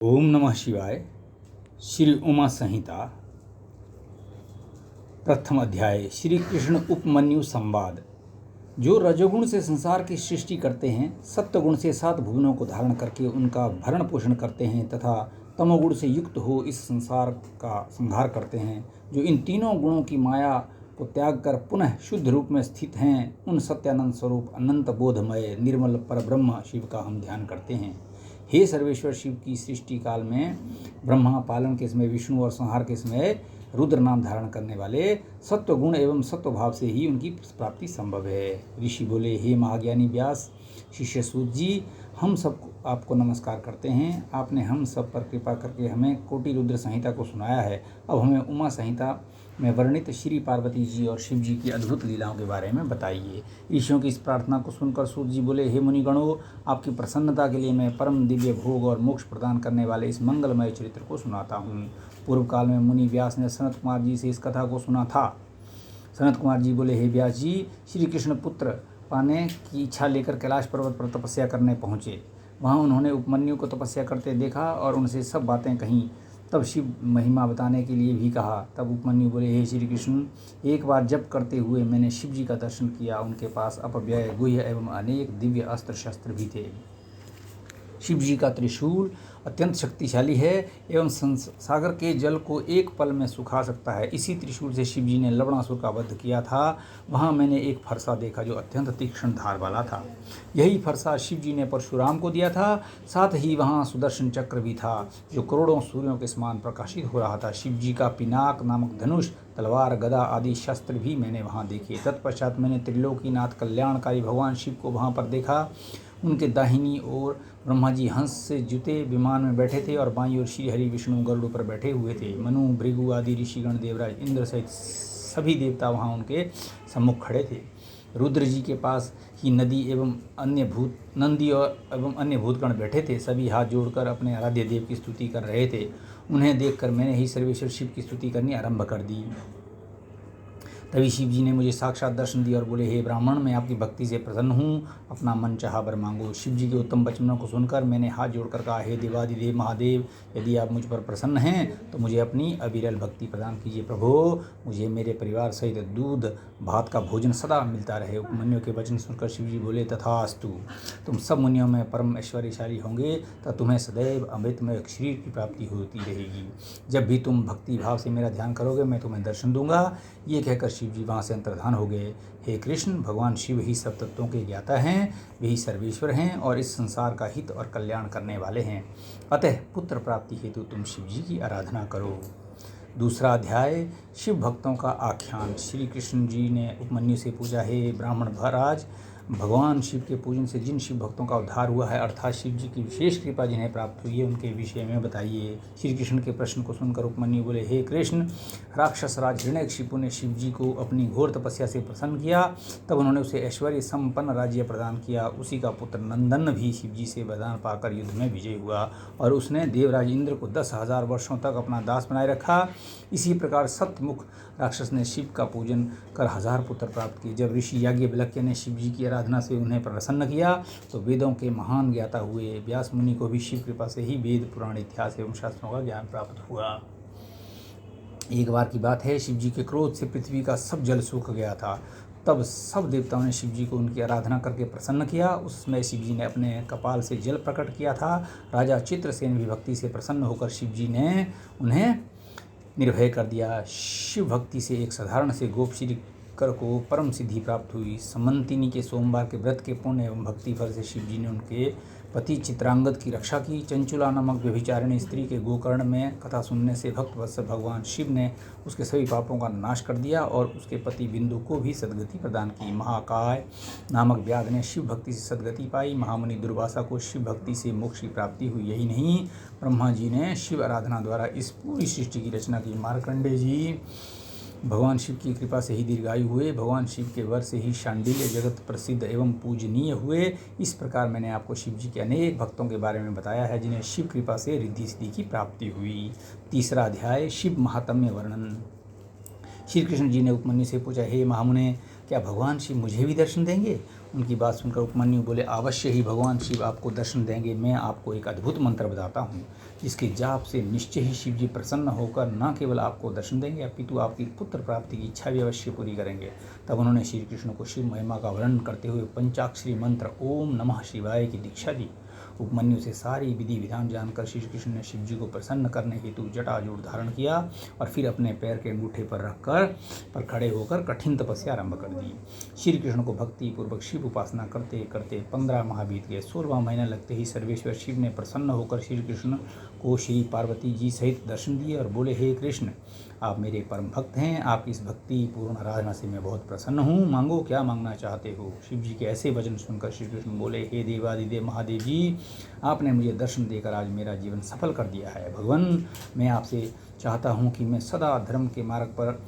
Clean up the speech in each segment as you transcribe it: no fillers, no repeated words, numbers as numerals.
ओम नमः शिवाय। श्री उमा संहिता प्रथम अध्याय। श्री कृष्ण उपमन्यु संवाद। जो रजोगुण से संसार की सृष्टि करते हैं, सत्वगुण से 7 भुवनों को धारण करके उनका भरण पोषण करते हैं तथा तमोगुण से युक्त हो इस संसार का संहार करते हैं, जो इन तीनों गुणों की माया को त्याग कर पुनः शुद्ध रूप में स्थित हैं, उन सत्यानंद स्वरूप अनंत बोधमय निर्मल परब्रह्म शिव का हम ध्यान करते हैं। हे सर्वेश्वर, शिव की सृष्टि काल में ब्रह्मा, पालन के समय विष्णु और संहार के समय रुद्र नाम धारण करने वाले सत्व गुण एवं सत्व भाव से ही उनकी प्राप्ति संभव है। ऋषि बोले, हे महाज्ञानी व्यास, शिष्य सूत जी, हम सब आपको नमस्कार करते हैं। आपने हम सब पर कृपा करके हमें कोटि रुद्र संहिता को सुनाया है। अब हमें उमा संहिता में वर्णित श्री पार्वती जी और शिव जी की अद्भुत लीलाओं के बारे में बताइए। ऋषियों की इस प्रार्थना को सुनकर सूत जी बोले, हे मुनिगणों, आपकी प्रसन्नता के लिए मैं परम दिव्य भोग और मोक्ष प्रदान करने वाले इस मंगलमय चरित्र को सुनाता हूँ। पूर्व काल में मुनि व्यास ने सनत कुमार जी से इस कथा को सुना था। सनत कुमार जी बोले, हे व्यास जी, श्री कृष्ण पुत्र पाने की इच्छा लेकर कैलाश पर्वत पर तपस्या करने पहुँचे। वहाँ उन्होंने उपमन्यु को तपस्या करते देखा और उनसे सब बातें कहीं। तब शिव महिमा बताने के लिए भी कहा। तब उपमन्यु बोले, हे श्री कृष्ण, एक बार जप करते हुए मैंने शिव जी का दर्शन किया। उनके पास अपव्यय, गुह्य एवं अनेक दिव्य अस्त्र शस्त्र भी थे। शिव जी का त्रिशूल अत्यंत शक्तिशाली है एवं सागर के जल को एक पल में सुखा सकता है। इसी त्रिशूल से शिव जी ने लवणासुर का वध किया था। वहाँ मैंने एक फरसा देखा जो अत्यंत तीक्ष्ण धार वाला था। यही फरसा शिव जी ने परशुराम को दिया था। साथ ही वहाँ सुदर्शन चक्र भी था जो करोड़ों सूर्यों के समान प्रकाशित हो रहा था। शिव जी का पिनाक नामक धनुष, तलवार, गदा आदि शस्त्र भी मैंने वहाँ देखे। तत्पश्चात मैंने त्रिलोकीनाथ कल्याणकारी भगवान शिव को वहाँ पर देखा। उनके दाहिनी ओर ब्रह्मा जी हंस से जुते विमान में बैठे थे और बाईं ओर श्री हरि विष्णु गरुड़ पर बैठे हुए थे। मनु, भृगु आदि ऋषिगण, देवराज इंद्र सहित सभी देवता वहाँ उनके सम्मुख खड़े थे। रुद्र जी के पास ही नंदी एवं अन्य भूतगण बैठे थे। सभी हाथ जोड़कर अपने आराध्य देव की स्तुति कर रहे थे। उन्हें देखकर मैंने ही सर्वेश्वर शिव की स्तुति करनी आरंभ कर दी। तभी शिव जी ने मुझे साक्षात दर्शन दिया और बोले, हे ब्राह्मण, मैं आपकी भक्ति से प्रसन्न हूँ, अपना मन चाहा वर मांगो। शिव जी के उत्तम वचनों को सुनकर मैंने हाथ जोड़कर कहा, हे देवादिदेव महादेव, यदि आप मुझ पर प्रसन्न हैं तो मुझे अपनी अविरल भक्ति प्रदान कीजिए। प्रभो, मुझे मेरे परिवार सहित दूध भात का भोजन सदा मिलता रहे। उपमन्यु के वचन सुनकर शिव जी बोले, तथास्तु। तुम सब मुनियों में परम ऐश्वर्यशाली होंगे तो तुम्हें सदैव अमृतमय शरीर की प्राप्ति होती रहेगी। जब भी तुम भक्ति भाव से मेरा ध्यान करोगे मैं तुम्हें दर्शन दूंगा। ये कहकर शिव जी वहाँ से अंतर्धान हो गए। हे कृष्ण, भगवान शिव ही सब तत्वों के ज्ञाता हैं, वे ही सर्वेश्वर हैं और इस संसार का हित और कल्याण करने वाले हैं। अतः पुत्र प्राप्ति हेतु तुम शिव जी की आराधना करो। दूसरा अध्याय, शिव भक्तों का आख्यान। श्री कृष्ण जी ने उपमन्यु से पूछा, हे ब्राह्मण महाराज, भगवान शिव के पूजन से जिन शिव भक्तों का उद्धार हुआ है, अर्थात शिव जी की विशेष कृपा जिन्हें प्राप्त हुई है, उनके विषय में बताइए। श्री कृष्ण के प्रश्न को सुनकर उपमन्यु बोले, हे कृष्ण, राक्षस राज हिरण्यकशिपु ने शिव जी को अपनी घोर तपस्या से प्रसन्न किया। तब उन्होंने उसे ऐश्वर्य संपन्न राज्य प्रदान किया। उसी का पुत्र नंदन भी शिव जी से वरदान पाकर युद्ध में विजयी हुआ और उसने देवराज इंद्र को 10,000 वर्षों तक अपना दास बनाए रखा। इसी प्रकार सतमुख राक्षस ने शिव का पूजन कर 1000 पुत्र प्राप्त किए। जब ऋषि याज्ञवल्क्य ने शिव जी की आराधना से उन्हें प्रसन्न किया तो वेदों के महान ज्ञाता हुए। व्यास मुनि को भी शिव कृपा से ही वेद, पुराण, इतिहास एवं शास्त्रों का ज्ञान प्राप्त हुआ। एक बार की बात है, शिव जी के क्रोध से पृथ्वी का सब जल सूख गया था। तब सब देवताओं ने शिव जी को उनकी आराधना करके प्रसन्न किया। उस समय शिव जी ने अपने कपाल से जल प्रकट किया था। राजा चित्रसेन भी भक्ति से प्रसन्न होकर शिव जी ने उन्हें निर्भय कर दिया। शिव भक्ति से एक साधारण से गोप श्री कर को परम सिद्धि प्राप्त हुई। समंतिनी के सोमवार के व्रत के पुण्य एवं भक्ति फल से शिव जी ने उनके पति चित्रांगद की रक्षा की। चंचुला नामक व्यभिचारिणी स्त्री के गोकर्ण में कथा सुनने से भक्त वत्सल भगवान शिव ने उसके सभी पापों का नाश कर दिया और उसके पति बिंदु को भी सद्गति प्रदान की। महाकाय नामक व्याध ने शिव भक्ति से सद्गति पाई। महामुनि दुर्वासा को शिव भक्ति से मोक्ष की प्राप्ति हुई। यही नहीं, ब्रह्मा जी ने शिव आराधना द्वारा इस पूरी सृष्टि की रचना की। मार्कंडेय जी भगवान शिव की कृपा से ही दीर्घायु हुए। भगवान शिव के वर से ही शांडिल्य जगत प्रसिद्ध एवं पूजनीय हुए। इस प्रकार मैंने आपको शिव जी के अनेक भक्तों के बारे में बताया है जिन्हें शिव कृपा से रिद्धि सिद्धि की प्राप्ति हुई। तीसरा अध्याय, शिव महात्म्य वर्णन। श्री कृष्ण जी ने उपमन्यु से पूछा, हे महामुने, क्या भगवान शिव मुझे भी दर्शन देंगे? उनकी बात सुनकर उपमन्यु बोले, अवश्य ही भगवान शिव आपको दर्शन देंगे। मैं आपको एक अद्भुत मंत्र बताता हूँ, जिसके जाप से निश्चय ही शिव जी प्रसन्न होकर न केवल आपको दर्शन देंगे, अपितु आपकी पुत्र प्राप्ति की इच्छा भी अवश्य पूरी करेंगे। तब उन्होंने श्री कृष्ण को शिव महिमा का वर्णन करते हुए पंचाक्षरी मंत्र ओम नमः शिवाय की दीक्षा दी। उपमन्यु से सारी विधि विधान जानकर श्री कृष्ण ने शिव जी को प्रसन्न करने हेतु जटाजूट धारण किया और फिर अपने पैर के अंगूठे पर खड़े होकर कठिन तपस्या आरंभ कर दी। श्री कृष्ण को भक्ति पूर्वक शिव उपासना करते करते 15 माह बीत गए। 16वां महीना लगते ही सर्वेश्वर शिव ने प्रसन्न होकर श्री कृष्ण को श्री पार्वती जी सहित दर्शन दिए और बोले, हे कृष्ण, आप मेरे परम भक्त हैं। आपकी इस भक्ति पूर्ण आराधना से मैं बहुत प्रसन्न हूँ। मांगो, क्या मांगना चाहते हो? शिव जी के ऐसे वचन सुनकर श्री कृष्ण बोले, हे देवादिदेव महादेव जी, आपने मुझे दर्शन देकर आज मेरा जीवन सफल कर दिया है। भगवान, मैं आपसे चाहता हूँ कि मैं सदा धर्म के मार्ग पर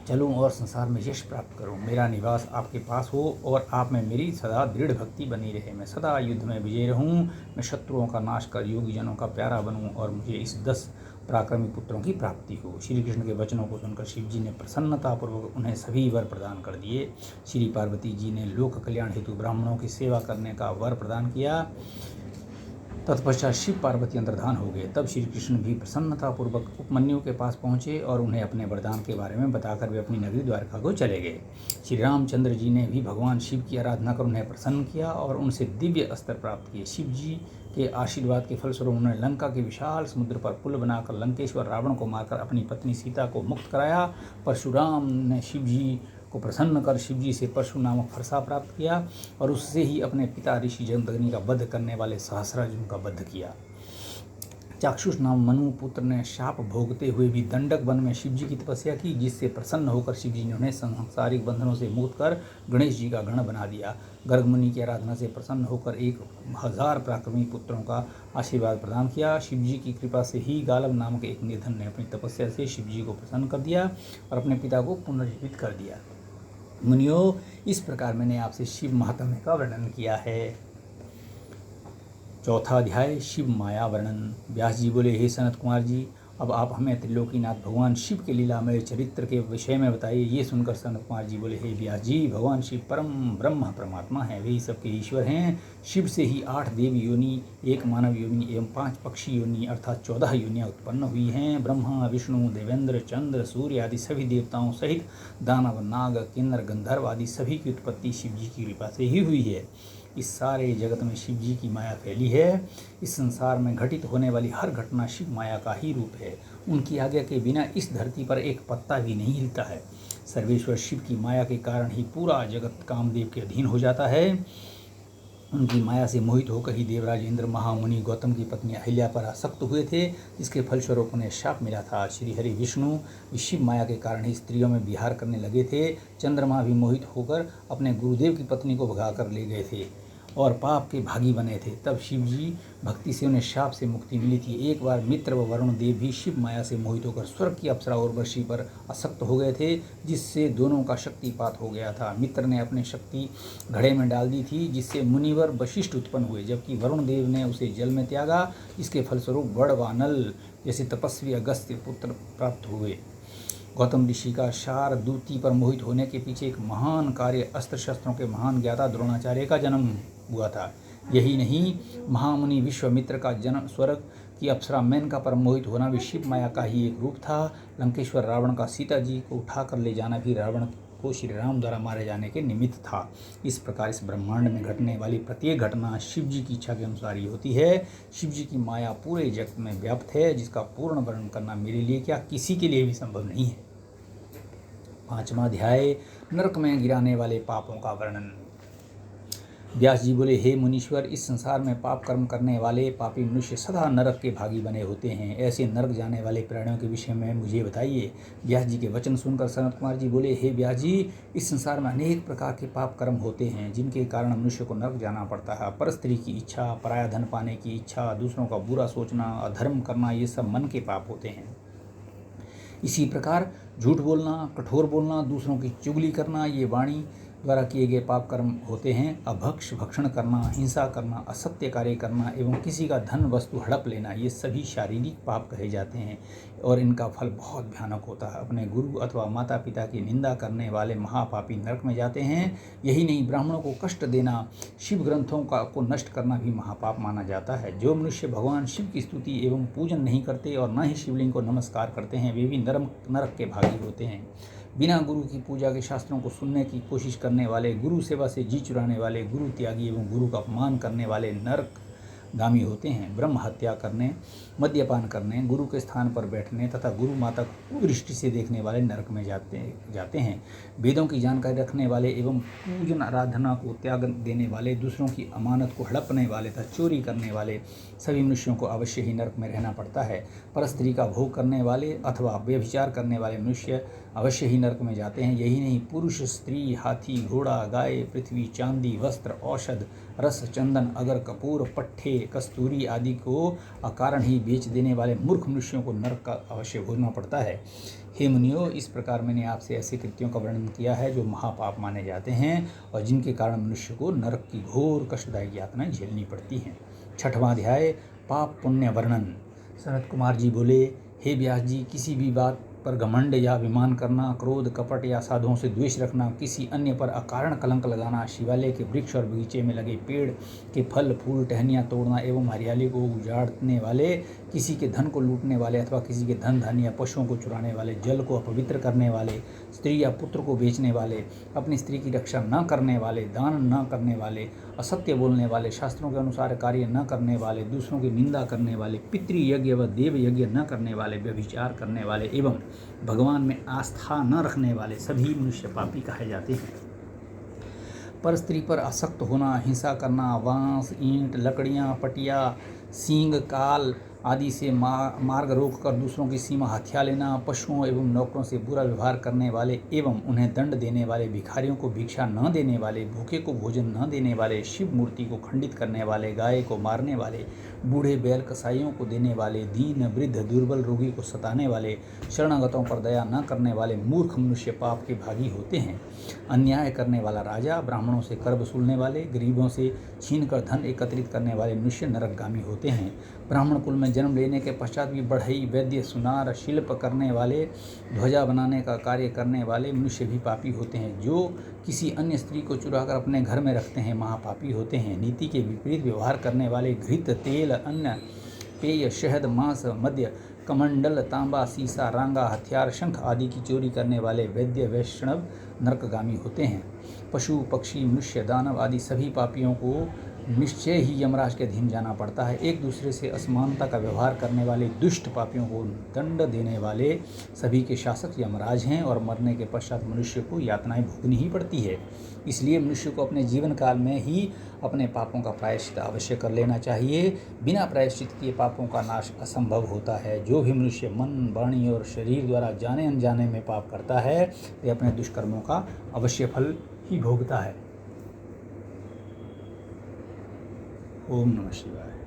चलूं और संसार में यश प्राप्त करूं। मेरा निवास आपके पास हो और आप में मेरी सदा दृढ़ भक्ति बनी रहे। मैं सदा युद्ध में विजयी रहूं। मैं शत्रुओं का नाश कर योगी जनों का प्यारा बनूं और मुझे इस 10 पराक्रमी पुत्रों की प्राप्ति हो। श्री कृष्ण के वचनों को सुनकर शिव जी ने प्रसन्नतापूर्वक उन्हें सभी वर प्रदान कर दिए। श्री पार्वती जी ने लोक कल्याण हेतु ब्राह्मणों की सेवा करने का वर प्रदान किया। तत्पश्चात शिव पार्वती अंतर्धान हो गए। तब श्री कृष्ण भी प्रसन्नतापूर्वक उपमन्यु के पास पहुँचे और उन्हें अपने वरदान के बारे में बताकर वे अपनी नगरी द्वारका को चले गए। श्री रामचंद्र जी ने भी भगवान शिव की आराधना कर उन्हें प्रसन्न किया और उनसे दिव्य अस्त्र प्राप्त किए। शिव जी के आशीर्वाद के फलस्वरूप उन्होंने लंका के विशाल समुद्र पर पुल बनाकर लंकेश्वर रावण को मारकर अपनी पत्नी सीता को मुक्त कराया। परशुराम ने शिव जी को प्रसन्न कर शिव जी से परशु नामक फरसा प्राप्त किया और उससे ही अपने पिता ऋषि जमदग्नि का वध करने वाले सहस्रार्जुन का वध किया। चाक्षुष नाम मनु पुत्र ने शाप भोगते हुए भी दंडक वन में शिव जी की तपस्या की, जिससे प्रसन्न होकर शिव जी ने उन्हें सांसारिक बंधनों से मुक्त कर गणेश जी का गण बना दिया। गर्ग मुनि की आराधना से प्रसन्न होकर 1000 पराक्रमी पुत्रों का आशीर्वाद प्रदान किया। शिव जी की कृपा से ही गालब नामक एक निर्धन ने अपनी तपस्या से शिव जी को प्रसन्न कर दिया और अपने पिता को पुनर्जीवित कर दिया। मुनियों, इस प्रकार मैंने आपसे शिव महात्म्य का वर्णन किया है। चौथा अध्याय, शिव माया वर्णन। व्यास जी बोले, हे सनत कुमार जी, अब आप हमें त्रिलोकीनाथ भगवान शिव के लीलामय चरित्र के विषय में बताइए। ये सुनकर सनत कुमार जी बोले, हे व्यास जी, भगवान शिव परम ब्रह्म परमात्मा हैं। वे ही सबके ईश्वर हैं। शिव से ही 8 देव योनि, 1 मानव योनि एवं 5 पक्षी योनि अर्थात 14 योनियाँ उत्पन्न हुई हैं। ब्रह्मा, विष्णु, देवेंद्र, चंद्र, सूर्य आदि सभी देवताओं सहित दानव, नाग, किन्नर, गंधर्व आदि सभी की उत्पत्ति शिव जी की कृपा से ही हुई है। इस सारे जगत में शिव जी की माया फैली है। इस संसार में घटित होने वाली हर घटना शिव माया का ही रूप है। उनकी आज्ञा के बिना इस धरती पर एक पत्ता भी नहीं हिलता है। सर्वेश्वर शिव की माया के कारण ही पूरा जगत कामदेव के अधीन हो जाता है। उनकी माया से मोहित होकर ही देवराज इंद्र महामुनि गौतम की पत्नी अहिल्या पर आसक्त हुए थे, जिसके फलस्वरूप उन्हें शाप मिला था। श्री हरि विष्णु शिव माया के कारण ही स्त्रियों में विहार करने लगे थे। चंद्रमा भी मोहित होकर अपने गुरुदेव की पत्नी को भगाकर ले गए थे और पाप के भागी बने थे। तब शिव जी भक्ति से उन्हें शाप से मुक्ति मिली थी। एक बार मित्र व वरुण देव भी शिव माया से मोहित होकर स्वर्ग की अप्सरा उर्वशी पर आसक्त हो गए थे, जिससे दोनों का शक्तिपात हो गया था। मित्र ने अपनी शक्ति घड़े में डाल दी थी, जिससे मुनिवर वशिष्ठ उत्पन्न हुए, जबकि वरुण देव ने उसे जल में त्यागा। इसके फलस्वरूप बड़वानल जैसे तपस्वी अगस्त्य पुत्र प्राप्त हुए। गौतम ऋषि का शारदूती पर मोहित होने के पीछे एक महान कार्य अस्त्र शस्त्रों के महान ज्ञाता द्रोणाचार्य का जन्म हुआ था। यही नहीं, महामुनि विश्वामित्र का जन्म स्वर्ग की अप्सरा मेनका पर मोहित होना भी शिव माया का ही एक रूप था। लंकेश्वर रावण का सीता जी को उठाकर ले जाना भी रावण को श्री राम द्वारा मारे जाने के निमित्त था। इस प्रकार इस ब्रह्मांड में घटने वाली प्रत्येक घटना शिव जी की इच्छा के अनुसार ही होती है। शिव जी की माया पूरे जगत में व्याप्त है, जिसका पूर्ण वर्णन करना मेरे लिए क्या किसी के लिए भी संभव नहीं है। 5वां अध्याय, नरक में गिराने वाले पापों का वर्णन। व्यास जी बोले, हे मुनीश्वर, इस संसार में पाप कर्म करने वाले पापी मनुष्य सदा नरक के भागी बने होते हैं। ऐसे नरक जाने वाले प्राणियों के विषय में मुझे बताइए। व्यास जी के वचन सुनकर सनत कुमार जी बोले, हे व्यास जी, इस संसार में अनेक प्रकार के पाप कर्म होते हैं, जिनके कारण मनुष्य को नरक जाना पड़ता है। पर स्त्री की इच्छा, पराया धन पाने की इच्छा, दूसरों का बुरा सोचना, अधर्म करना, ये सब मन के पाप होते हैं। इसी प्रकार झूठ बोलना, कठोर बोलना, दूसरों की चुगली करना, ये वाणी द्वारा किए गए पाप कर्म होते हैं। अभक्ष, भक्षण करना, हिंसा करना, असत्य कार्य करना एवं किसी का धन वस्तु हड़प लेना, ये सभी शारीरिक पाप कहे जाते हैं और इनका फल बहुत भयानक होता है। अपने गुरु अथवा माता पिता की निंदा करने वाले महापापी नरक में जाते हैं। यही नहीं, ब्राह्मणों को कष्ट देना, शिव ग्रंथों को नष्ट करना भी महापाप माना जाता है। जो मनुष्य भगवान शिव की स्तुति एवं पूजन नहीं करते और न ही शिवलिंग को नमस्कार करते हैं, वे भी नरक के भागी होते हैं। बिना गुरु की पूजा के शास्त्रों को सुनने की कोशिश करने वाले, गुरु सेवा से जी चुराने वाले, गुरु त्यागी एवं गुरु का अपमान करने वाले नरकगामी होते हैं। ब्रह्म हत्या करने, मद्यपान करने, गुरु के स्थान पर बैठने तथा गुरु माता को दृष्टि से देखने वाले नरक में जाते हैं। वेदों की जानकारी रखने वाले एवं पूजन आराधना को त्याग देने वाले, दूसरों की अमानत को हड़पने वाले तथा चोरी करने वाले सभी मनुष्यों को अवश्य ही नरक में रहना पड़ता है। परस्त्री का भोग करने वाले अथवा व्यभिचार करने वाले मनुष्य अवश्य ही नरक में जाते हैं। यही नहीं, पुरुष, स्त्री, हाथी, घोड़ा, गाय, पृथ्वी, चांदी, वस्त्र, औषध, रस, चंदन, अगर, कपूर, पट्टे, कस्तूरी आदि को अकारण ही बेच देने वाले मूर्ख मनुष्यों को नरक का अवश्य भोगना पड़ता है। हे मुनियों, इस प्रकार मैंने आपसे ऐसे कृत्यों का वर्णन किया है जो महापाप माने जाते हैं और जिनके कारण मनुष्य को नरक की घोर कष्टदायक यातनाएं झेलनी पड़ती हैं। 6वां अध्याय, पाप पुण्य वर्णन। सनत कुमार जी बोले, हे व्यास जी, किसी भी बात पर घमंड या अभिमान करना, क्रोध, कपट या साधुओं से द्वेष रखना, किसी अन्य पर अकारण कलंक लगाना, शिवालय के वृक्ष और बगीचे में लगे पेड़ के फल फूल टहनियाँ तोड़ना एवं हरियाली को उजाड़ने वाले, किसी के धन को लूटने वाले अथवा किसी के धन धन या पशुओं को चुराने वाले, जल को अपवित्र करने वाले, स्त्री या पुत्र को बेचने वाले, अपनी स्त्री की रक्षा न करने वाले, दान न करने वाले, असत्य बोलने वाले, शास्त्रों के अनुसार कार्य न करने वाले, दूसरों की निंदा करने वाले, पितृयज्ञ व देव यज्ञ न करने वाले, व्यभिचार करने वाले एवं भगवान में आस्था न रखने वाले सभी मनुष्य पापी कहे जाते हैं। पर स्त्री पर आसक्त होना, हिंसा करना, बांस, ईंट, लकड़ियाँ, पटिया, सींग, काल आदि से मार्ग रोककर दूसरों की सीमा हथिया लेना, पशुओं एवं नौकरों से बुरा व्यवहार करने वाले एवं उन्हें दंड देने वाले, भिखारियों को भिक्षा न देने वाले, भूखे को भोजन न देने वाले, शिव मूर्ति को खंडित करने वाले, गाय को मारने वाले, बूढ़े बैल कसाईयों को देने वाले, दीन वृद्ध दुर्बल रोगी को सताने वाले, शरणागतों पर दया न करने वाले मूर्ख मनुष्य पाप के भागी होते हैं। अन्याय करने वाला राजा, ब्राह्मणों से कर वसूलने वाले, गरीबों से छीनकर धन एकत्रित करने वाले मनुष्य नरकगामी होते हैं। ब्राह्मण कुल में जन्म लेने के पश्चात भी बढ़ई, वैद्य, सुनार, शिल्प करने वाले, ध्वजा बनाने का कार्य करने वाले मनुष्य भी पापी होते हैं। जो किसी अन्य स्त्री को चुराकर अपने घर में रखते हैं, महापापी होते हैं। नीति के विपरीत व्यवहार करने वाले, घृत, तेल, अन्न, पेय, शहद, मांस, मद्य, कमंडल, तांबा, सीसा, रांगा, हथियार, शंख आदि की चोरी करने वाले वैद्य वैष्णव नरकगामी होते हैं। पशु, पक्षी, मनुष्य, दानव आदि सभी पापियों को निश्चय ही यमराज के अधीन जाना पड़ता है। एक दूसरे से असमानता का व्यवहार करने वाले दुष्ट पापियों को दंड देने वाले सभी के शासक यमराज हैं और मरने के पश्चात मनुष्य को यातनाएं भोगनी ही पड़ती है। इसलिए मनुष्य को अपने जीवन काल में ही अपने पापों का प्रायश्चित अवश्य कर लेना चाहिए। बिना प्रायश्चित किए पापों का नाश असंभव होता है। जो भी मनुष्य मन, वाणी और शरीर द्वारा जाने अनजाने में पाप करता है, वह अपने दुष्कर्मों का अवश्य फल ही भोगता है। ओम नमः शिवाय।